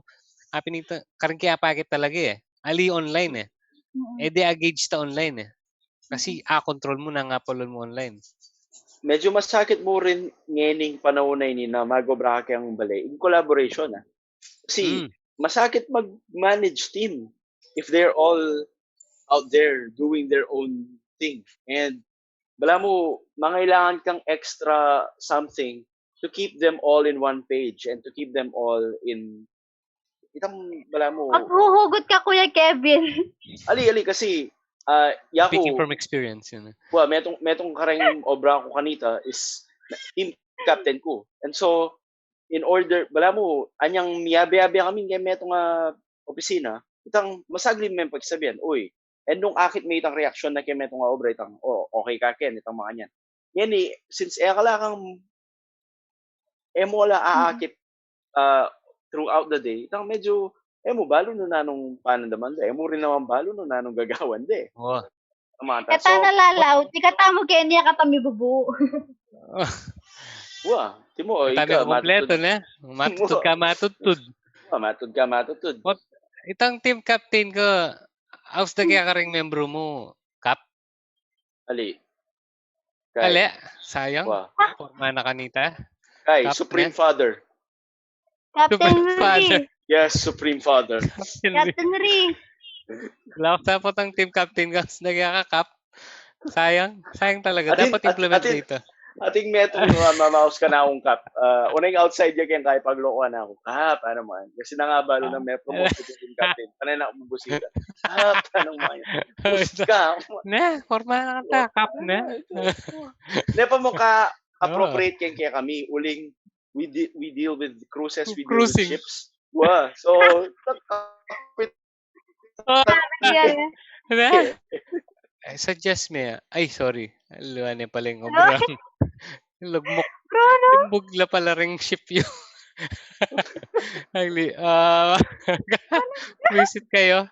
S2: Apin ito, karin kaya pakit talaga Ali online di agage ta online Kasi control mo na nga palon mo online.
S1: Medyo masakit mo rin ngening panahon na ini na magobra ka ang balay in collaboration Kasi masakit mag-manage team if they're all out there doing their own thing. And bala mo, mangailangan kang extra something to keep them all in one page and to keep them all in bala mo.
S3: Maghuhugot ka, Kuya Kevin.
S1: Ali kasi
S2: speaking from experience yun.
S1: Well, metong karang obra ko kanita is team captain ko. And so in order bala mo anyang miyabe-yabe kami kay metong opisina, itang masaglim men pagsabihan, uy, and nung akit may itang reaction na kay metong obra itang okay ka ken itang mga yan. Yan since kala kang mo wala aakit throughout the day, itang medyo mo balo no nanong panandaman mo rin naman balo no nanong gagawan
S2: Oo.
S3: Kata nalalaw, di kata mo kenya kata mi bubu.
S1: Wah, timo
S2: ika kompleto na. Matutod ka matutod.
S1: Matutod ka matutod.
S2: Itang team captain ko, how's the kaya karing membro mo? Cap?
S1: Ali.
S2: Sayang. Forma na kanita.
S1: Kay Supreme Father.
S3: Captain Ri.
S1: Yes, Supreme Father.
S3: Captain Ri.
S2: Lapsa po tang team captain ka nagkaka-cap. Sayang talaga. Dapat implement dito.
S1: Ating metong mamaus ka na akong cap. Unang outside yan kaya paglokohan na ako. Cap, ano man. Kasi nangabalo na may promote ko team captain. Panay na akong bubusita. Cap, ano man. Puska.
S2: Forma na kanta. Cap na.
S1: Nepa mo ka-appropriate kaya kami. Uling, we deal with cruises, we deal with ships. Wow. So,
S2: I suggest me. Ay, sorry. Luwan pala yung obrang. Lugmok. Bugla pala ring ship yun. Visit kayo.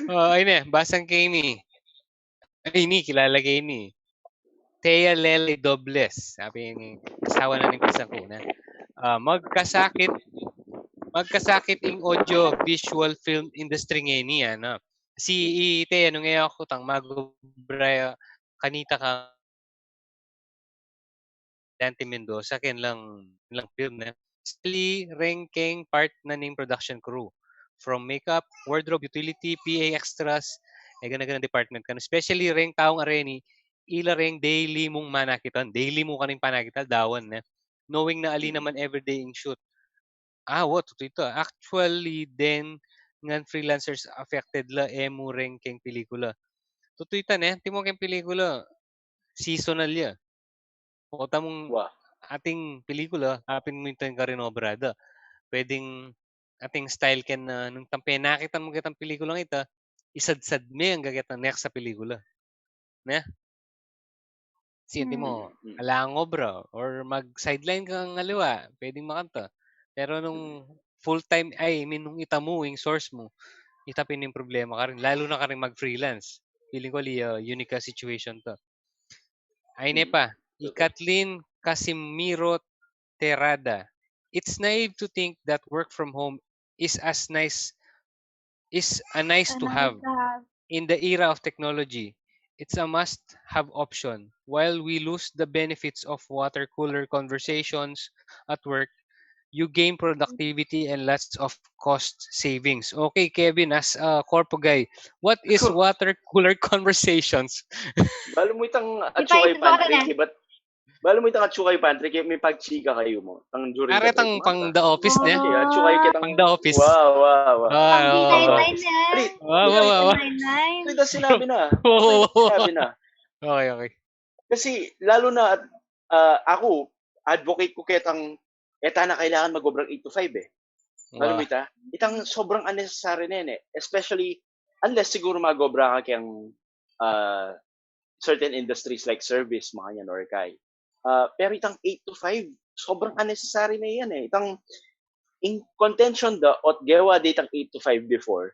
S2: Ayun basang kay ni. Ay ni, kilala kay ni. Thea Lele Dobles, sabi ni asawa na ni pinsan ko na. Magkasakit ing audio visual film industry ngayon niya, no? Si Thea, nung ngayon ako tang magubra kanita ka Dante Mendoza, ken lang film na. Still ranking part na ning production crew. From makeup, wardrobe, utility, PA extras, ganang department kan. Especially ring taong areni, ila ring daily mong manakitan. Daily mo kaning panakital, dawan na. Knowing na ali naman everyday in shoot. What ito. Actually, then, ngan freelancers affected la emo ranking pelikula. Tutoy tan timo keng pelikula, seasonal ya. Kota mong ating pelikula, apin mo yung karinobrada. Pwedeng ating style ken na nung tampe nakita mo kitang pelikulang ita, isadsad me ang gaget na next sa pelikula. Ne? Sinti mo, alang obra or mag-sideline kang ngaliwa, pwedeng makanta. Pero nung full-time, nung ita mo, yung source mo, itapin yung problema ka rin. Lalo na ka rin mag-freelance. Feeling ko unique situation to. Ay pa, Kathleen Casimiro Terada. It's naive to think that work from home is a nice to have. In the era of technology. It's a must-have option. While we lose the benefits of water cooler conversations at work, you gain productivity and lots of cost savings. Okay, Kevin, as a corpo guy, what is water cooler conversations?
S1: Balo mo itang atsukay pantry, but balo mo itang atsukay pantry, may pagchika kayo mo. Ang during
S2: the break. Pang the office niya.
S1: Atsukay kitang
S2: pang the office.
S1: Wow.
S3: Pang D99 yan.
S2: Wow.
S1: Ito sinabi na.
S2: Okay.
S1: Kasi lalo na ako, advocate ko kitang na kailangan mag-obrang 8 to 5 eh. Alam mo itang sobrang unnecessary na yan eh. Especially, unless siguro mag-obra ka kayang certain industries like service, mga yan, or kay. Pero itang 8 to 5, sobrang unnecessary na yan eh. Itang, in contention ot gewa ditang 8 to 5 before,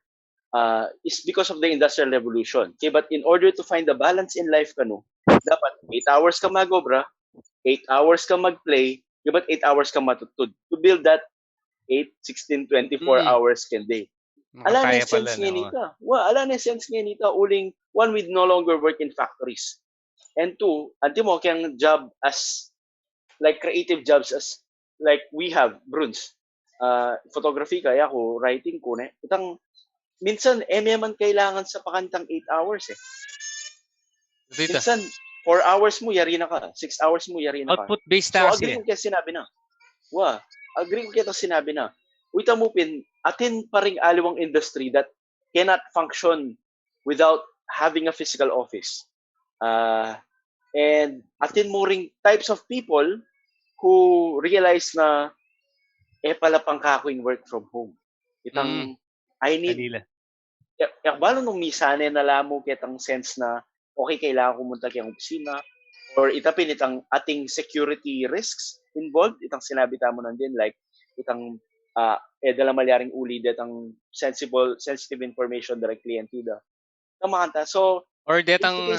S1: is because of the Industrial Revolution. Okay, but in order to find the balance in life dapat 8 hours ka mag-obra, 8 hours ka mag-play, dapat 8 hours ka matutod to build that 8, 16, 24 hours can day. Ala na sense nga nito. Ala na sense nga nito. Uling, one, with no longer work in factories. And two, anti mo kayang job as, like creative jobs as, like we have, Bruns. Photography kaya ko, writing ko, itang, minsan, man kailangan sa pakantang 8 hours eh. Minsan, 4 hours mo, yari na ka. 6 hours mo, yari na ka.
S2: Output-based
S1: so, agree ko kaya sinabi na. Agree ko kaya sinabi na. Uita mo atin pa ring aliwang industry that cannot function without having a physical office. And atin mo ring types of people who realize na pala pang kakuing work from home. Itang, I need, balo nung misane na lamo kitang sense na okay, kailangan kumunta kayang opisina or itapin itang ating security risks involved. Itang sinabi tamo nandin, like itang dala malyaring uli datang sensitive information directly into the makanta. So,
S2: or datang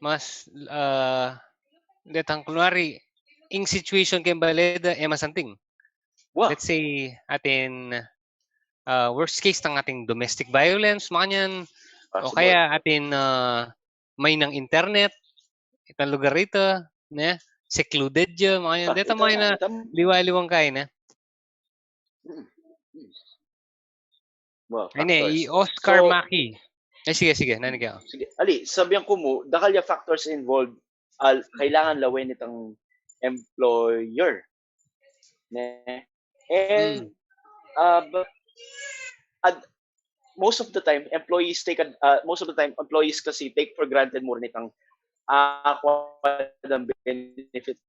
S2: mas datang kunwari in situation kay baleda masanting. Let's say atin worst case ng ating domestic violence, manyan, o kaya atin may ng internet, itang lugar ito, secluded dyan, manyan, dito mga na liwa-liwang kayo na. Oscar Maki. Sige, nanig ako.
S1: Sige, ali, sabihan ko mo, dakalya factors involved, kailangan lawin itang employer. And, but, most of the time employees kasi take for granted mo rin itang the benefits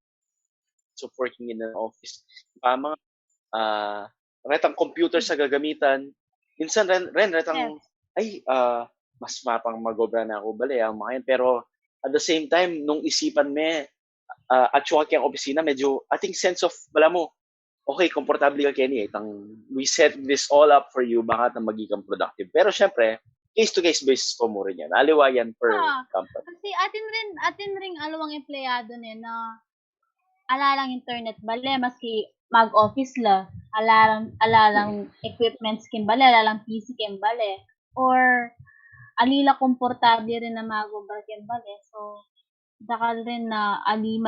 S1: of working in an office. Mga retang computer sa gagamitan, minsan ren retang mas mapang magobra na ako bali ang mga yan. Pero at the same time nung isipan me at yung aking opisina medyo ating sense of bala mo okay, komportable ka, Kenny. We set this all up for you, baka na magiging productive. Pero syempre, case-to-case basis po mo rin yan. Aliwa yan per company.
S3: Kasi atin ring alawang empleyado niya na alalang internet bale, maski mag-office la, alalang equipments kin bale, alalang PC kin bale, or alila komportable rin na mag-work kin bale. So, dakal rin na ali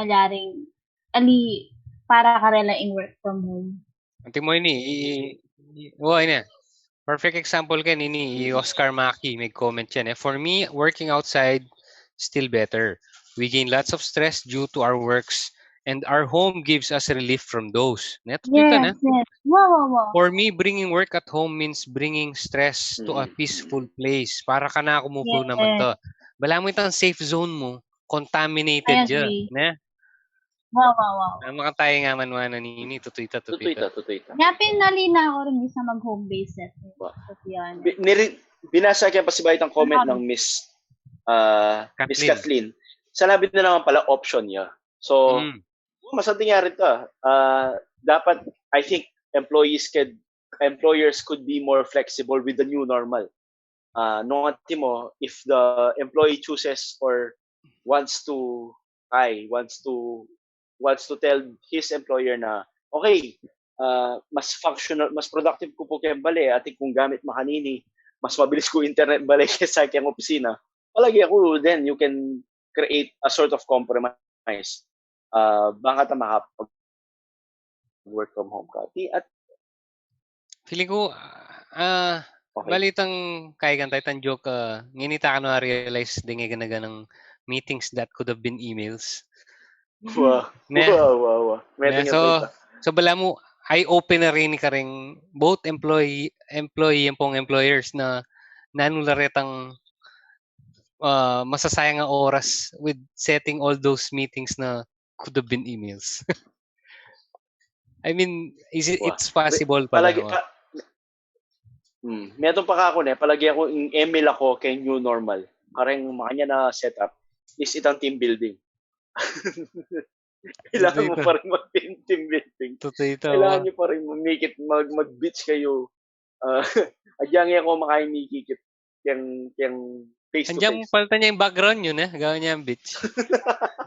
S3: para karela in work from home.
S2: Anti mo ini, perfect example ka ni Oscar Maki, may comment yan. For me, working outside, still better. We gain lots of stress due to our works and our home gives us relief from those.
S3: Yes. Wow.
S2: For me, bringing work at home means bringing stress to a peaceful place. Para ka na kumupo naman to. Bala mo itang safe zone mo, contaminated dyan. Ne?
S3: Wow.
S2: Makatayo nga man nini, tutuyta.
S3: Yapin nalina ako rin sa mag-home base set.
S1: Binasa kaya pasibay itang comment ng Miss Kathleen. Sabi na naman pala option niya. So, masabi nga rin to. Dapat, I think, employers could be more flexible with the new normal. If the employee chooses or wants to tell his employer na, okay, mas functional, mas productive ko po kayong bale, at kung gamit makanini, mas mabilis ko internet bale kaysa kayong opisina. Palagi ako, then you can create a sort of compromise. Baka makapag work from home ka. At
S2: feeling ko, balitang kaya tayong joke, nginita ka na realize din nga ganang meetings that could have been emails.
S1: Wow.
S2: So bala mo, eye-opener rin ka rin both employee and employers na nanularetang masasayang ang oras with setting all those meetings na could have been emails. I mean, it's possible pala.
S1: Meron pa ako palagi ako in email ako kay new normal. Parang makanya na setup is itang team building. Kailangan mo pa rin mag-team building. Kailangan nyo pa rin mag-beach kayo. Adyang ako makaimikikit yung face-to-face.
S2: Andiyan palta niya yung background yun, gawin niya yung beach.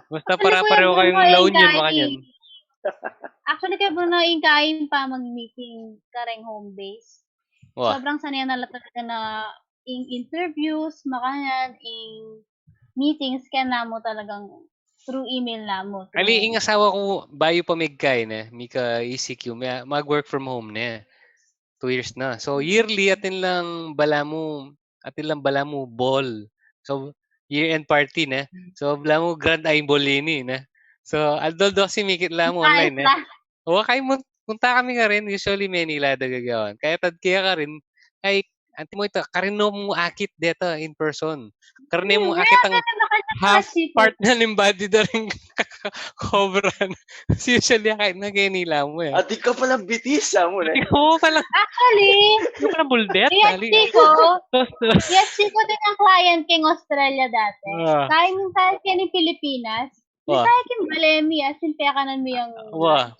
S2: Basta para-pareho kayong laon yun, makanyan.
S3: Actually, kaya po na kain pa mag-meeting kareng home base. Wow. Sobrang sanay na talaga na in interviews, makanyan, in meetings, kaya na mo talagang through email na mo.
S2: Ali, ang asawa ko, bayo pa migkay Mika ECQ, mag-work from home 2 years na. So, yearly, atin lang bala mo ball. So, year-end party So, bala mo grand ay bolini So, aldol si mikit lang mo online O, kay mo, punta kami ka rin, usually Manila dagagawan. Kaya kaya ka rin, ay, anti mo ito, karino mo akit dito in person. Karino mo akit ang half part na ng body na rin kakobran. Usually, kahit naginila mo
S1: At di ka palang bitisa mo
S2: Oo, palang.
S3: Actually,
S2: hindi ko palang buldet.
S3: Yes, ko din ang client king Australia dati. Kahit yan ng Pilipinas, kahit yung Balemi, simpe kanan mo yung...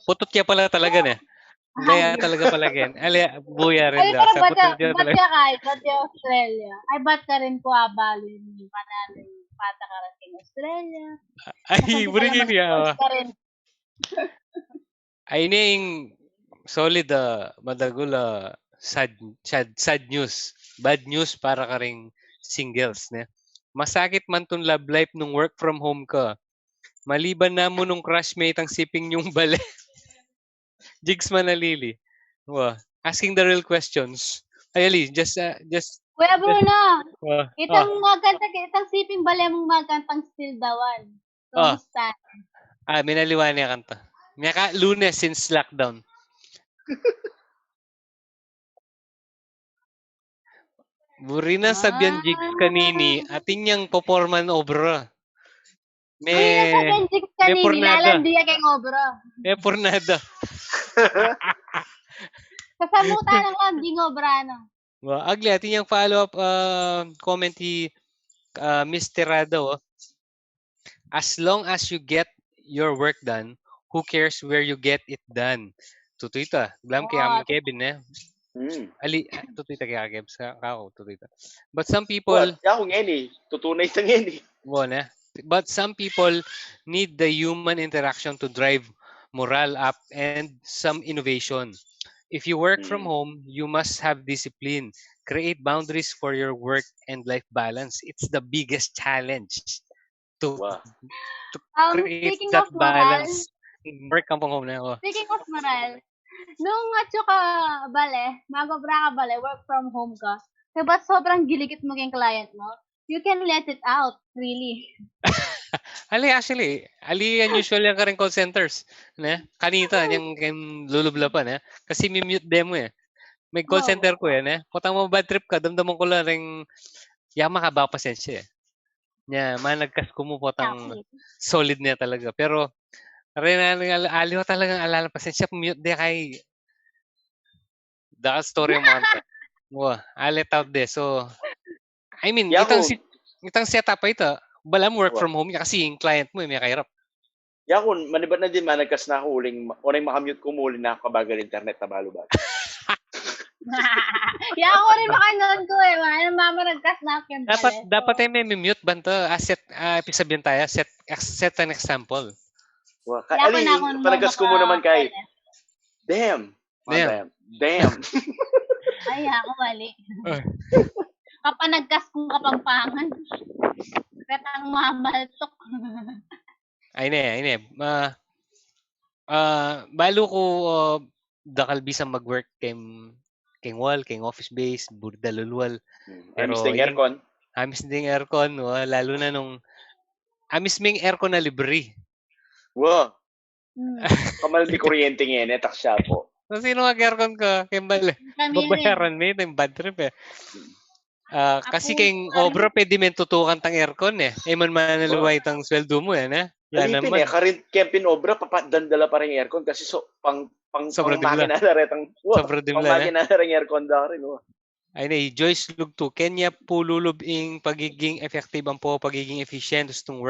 S2: Putot kaya pala talaga Kaya talaga pala yan. Buya rin daw.
S3: Ba't ka Australia? Ay, ba't ka rin ko abalin yung panalo yung pata ka rin in Australia?
S2: Ay, buringin niya. Ay, yung solid, madagula, sad news. Bad news para ka rin singles. Masakit man tong love life nung work from home ka. Maliban na mo nung crushmate ang siping yung bale. Jigs Manalili. Asking the real questions. Ayali, just
S3: Kuya Bruno, itang siping bale mong magkantang still dawan. Kumusta?
S2: Minaliwan niya kanta. Miyaka Lunes since lockdown. Burina sabihan Jigs kanini, atin niyang performan obra. May pornada. May pornada.
S3: Kasamutan ng landing obra,
S2: Agli, atin yung follow-up comment ni Mr. Rado. As long as you get your work done, who cares where you get it done? tutuita. Blam kaya Kevin eh. Ali, tutuita kaya Kevin sa kako tutuita. But some people,
S1: ako ngeni, tutunay sa ngeni.
S2: But some people need the human interaction to drive morale up and some innovation. If you work from home, you must have discipline. Create boundaries for your work and life balance. It's the biggest challenge to create
S3: Speaking
S2: that
S3: of morale,
S2: balance. Work from home na ako.
S3: Speaking of morale, nung atyo ka magobra ka work from home ka, diba sobrang giligit mo yung client mo? You can let it out, really.
S2: Actually, unusual yung karing call centers. Ne? Kanita, yung lulublapan. Kasi may mute demo eh. May call center ko eh. Kung mo bad trip ka, damdaman ko lang rin yama ka ba pasensya eh. Managkas ko mo potang solid niya talaga. Pero, aliw talagang alala pasensya, mute di kay dahil story mo anta. Alit out de. So, I mean, itang setup pa ito. Balam work from home kasi yung client mo may kahirap.
S1: Yakon, manibat na din managkas na ako uling makamute ko muli na kabagal internet na balo-balo.
S3: Ako rin makanon ko eh. Mamaragkas na ako yung
S2: dapat ay may mute banto. Sabihin tayo, set an example.
S1: Panagas ko mo naman kay Damn.
S3: Ay, ako mali. Kapanagkas kong kapampangan. Katang mamaltok.
S2: Ay ne. Balo ko dakal bisang mag-work keng wall, keng office base, burda lulwal.
S1: Amis ding aircon.
S2: Amis ding aircon, lalo na nung amis ming aircon na libre.
S1: Wow. Kamal di kuryente ngayon, etak siya po.
S2: So, sino mag-aircon ka? Kembal, babayaran mo yung bad trip eh. Kasi keng obra pwede men tutukan tang aircon eh. Man manaluway tang sweldo mo eh.
S1: Yan naman. Karin kempin obra, papandala pa rin aircon kasi pang makina na retang.
S2: Sobra dimla.
S1: Pang makina na rin aircon da rin.
S2: Ay na, Joyce Lugto, Kenya pululub ing pagiging effective ang pagiging efficient gustong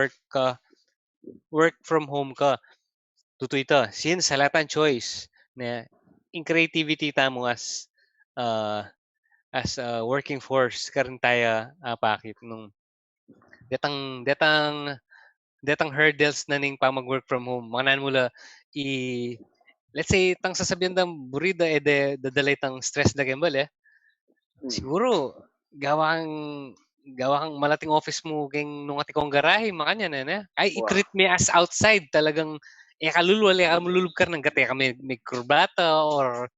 S2: work from home ka. Tuto ito. Sin salatan choice na in creativity tamo as working force karon tayo pakit nung detang hurdles na ning pa mag-work from home. Manan mula let's say tang sasabihan dang burida dadalay tang stress da gembal eh. Siguro gawang malating office mo keng nung ati kong garahe makanya na. Ay i-treat me as outside talagang kalulwal malulub ka ng gate kami may kurbata or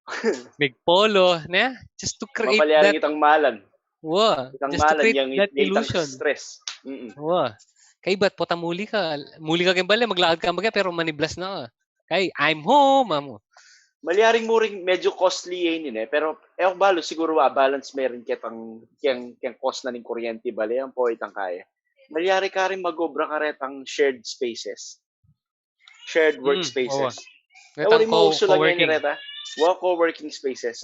S2: may polo na just to create
S1: that itang malan.
S2: Just to create that illusion.
S1: Stress.
S2: Kay ba't muli ka kembal maglakad ka pero maniblas na ka. Kay I'm home amo.
S1: Maliaring mo ring medyo costly yun eh. Pero balo siguro balance meron kitang kiyang cost na ng kuryente bale ang po itang kaya. Maliari ka rin mag-obra ka retang shared spaces. Shared workspaces. Wala mo uso lang yan reta. Co-working spaces.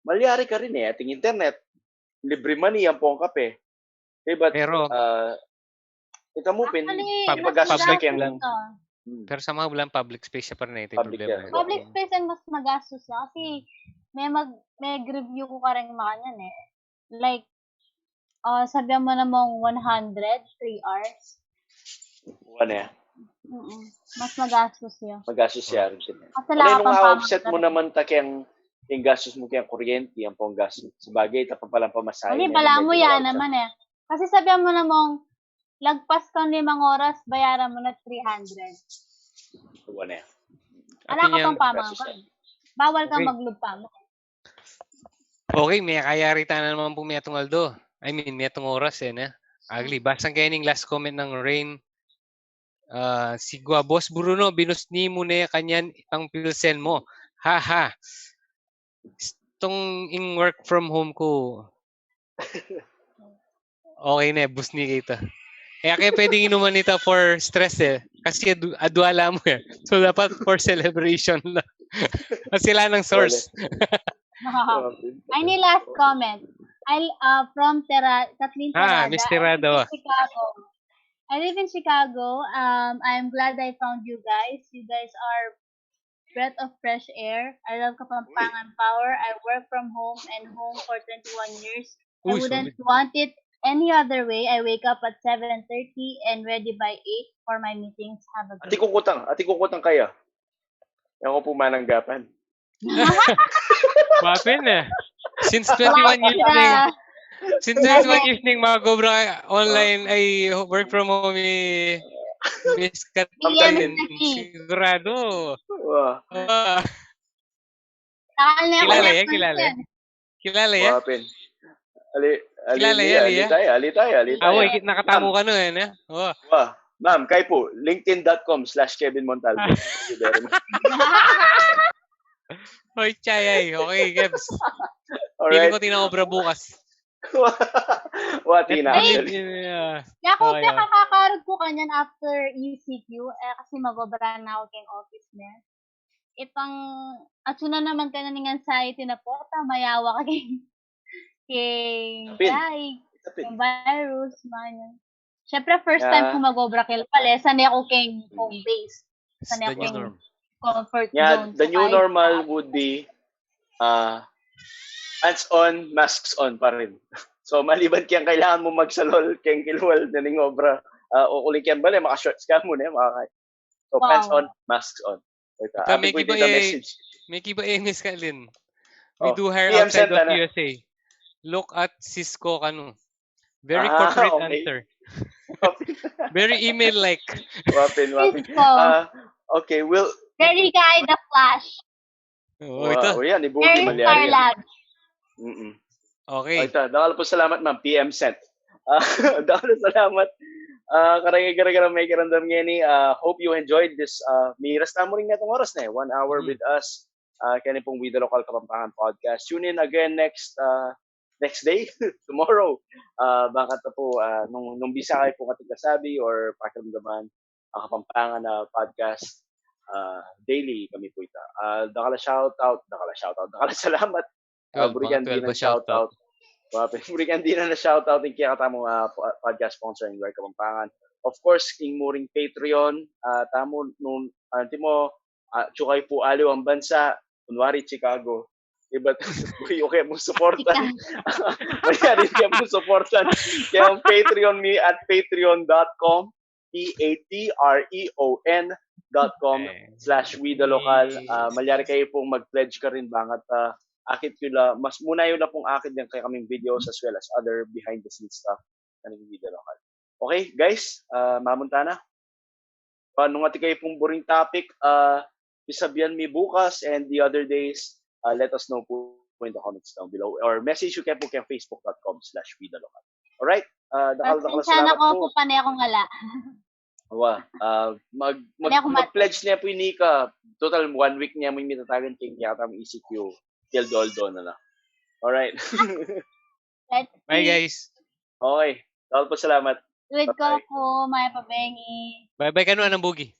S1: Maliari ka rin eh. Ating internet. Libre money ang po ang kape.
S2: Pero
S1: ito mo
S2: public lang. Pero sa mga walang public space siya pa rin ito yung problema.
S3: Public space ang mas magastos siya kasi may review ko ka rin makanyan eh. Like, sabihan mo namang 100, 3 hours.
S1: Ano yan?
S3: Mas magastos yun.
S1: Magastos siya rin siya.
S3: Kasi lang
S1: nung offset mo naman yung gastos mo kayang kuryente, yung pong gastos. Sabagay, tapang palang pamasahe.
S3: Kasi bala mo yan naman eh. Kasi sabihan mo namang lagpas kang 5 oras, bayaran mo na 300.
S1: Ano yan?
S3: Ala ka pang pamangkan. Bawal kang maglupa mo.
S2: Okay, may kayarita na naman po may atong Aldo. I mean, may atong oras eh. Agli, basang kayo ning last comment ng Rain. Sigwa, Boss Bruno, binusni mo na kanyan ang pilsen mo. Ha. Itong in work from home ko. Okay na, busni kita. Kaya pwedeng inuman nito for stress eh. Kasi adwala mo eh. So, dapat for celebration lang. Kasi sila ng source.
S3: I need last comment. From Kathleen Terada.
S2: Miss Terada.
S3: I live in Chicago. I'm glad I found you guys. You guys are breath of fresh air. I love Kapampangan Power. I work from home and home for 21 years. I
S2: Uy,
S3: wouldn't
S2: solid.
S3: want it any other way. I wake up at 7:30 and ready by 8 for my meetings. Have a
S1: Ati
S3: great day.
S1: kukutang kaya. Ako po mananggapan.
S2: Wapin eh. Since 21 years na
S3: Extra.
S2: Since 21 years na yung mga Cobra online ay work from home Miss Kat.
S1: Kamtahin.
S2: Sigurado.
S1: Wow.
S2: Kilala yan? Kilala yan?
S1: Wapin. Ali
S2: Kilala
S1: tayo.
S2: Awo, nakatamo ka nun eh. Oh.
S1: Wow. Ma'am, kayo po, linkedin.com/Kevin Montalvo. Thank you very much.
S2: Hoy, Chayay. Okay, Kebs.
S1: Alright.
S2: Piling ko tinakobra bukas.
S1: Wati na.
S3: Kaya kung kakakarod ko kanyan after ECQ, kasi magobra na ako keng office niya. Itang, at suna naman ka na ng anxiety na po, mayawa ka keng virus, man. Siyempre, first time ko mag-obra kay pala, sanay ako keng home base. Sanay ako keng comfort zone.
S1: The new normal would be hands on, masks on pa rin. So, maliban kayang kailangan mo magsalol kayang kilwal na ning obra. O kuling kayang bali, maka-shorts ka muna, makakain. So, pants on, masks on.
S2: May kiba miss ka, Lin. We do hire outside of USA. Look at Cisco kanu. Very corporate answer. Very email-like.
S1: Wapin. Okay, we'll...
S3: Very guy the Flash.
S2: Ito.
S1: Yan,
S3: Very Starlab.
S2: Okay.
S1: Ito, dakal po salamat, ma'am. PM sent. Dakal salamat. Karagay may karandam nga ni. Hope you enjoyed this. Miras na mo rin itong oras na 1 hour with us. Kaya pong We The Local Kapampangan podcast. Tune in again next day, tomorrow. Baka ito po, nung bisa kayo po katigasabi or pakiramdaman ang Kapampangan na podcast, daily kami po ito. Dakala shoutout, dakala salamat. Burigan din na shoutout. Burigan din na shoutout yung kaya katamo podcast sponsor ng Kapampangan. Of course, king muring Patreon, tamo nung antimo tsukay po aliw ang bansa, kunwari Chicago. Iba okay mo supportan. Mayari kaya mo supportan. Kaya ang Patreon me at patreon.com patreon.com/WeTheLocal. Malyari kayo pong mag-pledge ka rin bangat akit yun mas muna yun na pong akit din kay kaming videos as well as other behind the scenes stuff ng We The Local. Okay, guys, mamunta na. Nung ati kayo pong boring topic, isabihan mi bukas and the other days, let us know po in the comments down below or message you kayo po kay facebook.com/WeTheLocal. Alright?
S3: Sana ko po panay akong ngala.
S1: Mag-pledge niya po yung Nika. Total 1 week niya mo yung mitatagan kaya kami ECQ. Till doldo na lang. Alright.
S2: Bye guys.
S1: Okay. Dahil po salamat.
S3: Good ko po, Maya Pabengi.
S2: Bye-bye ka nun, Bugi.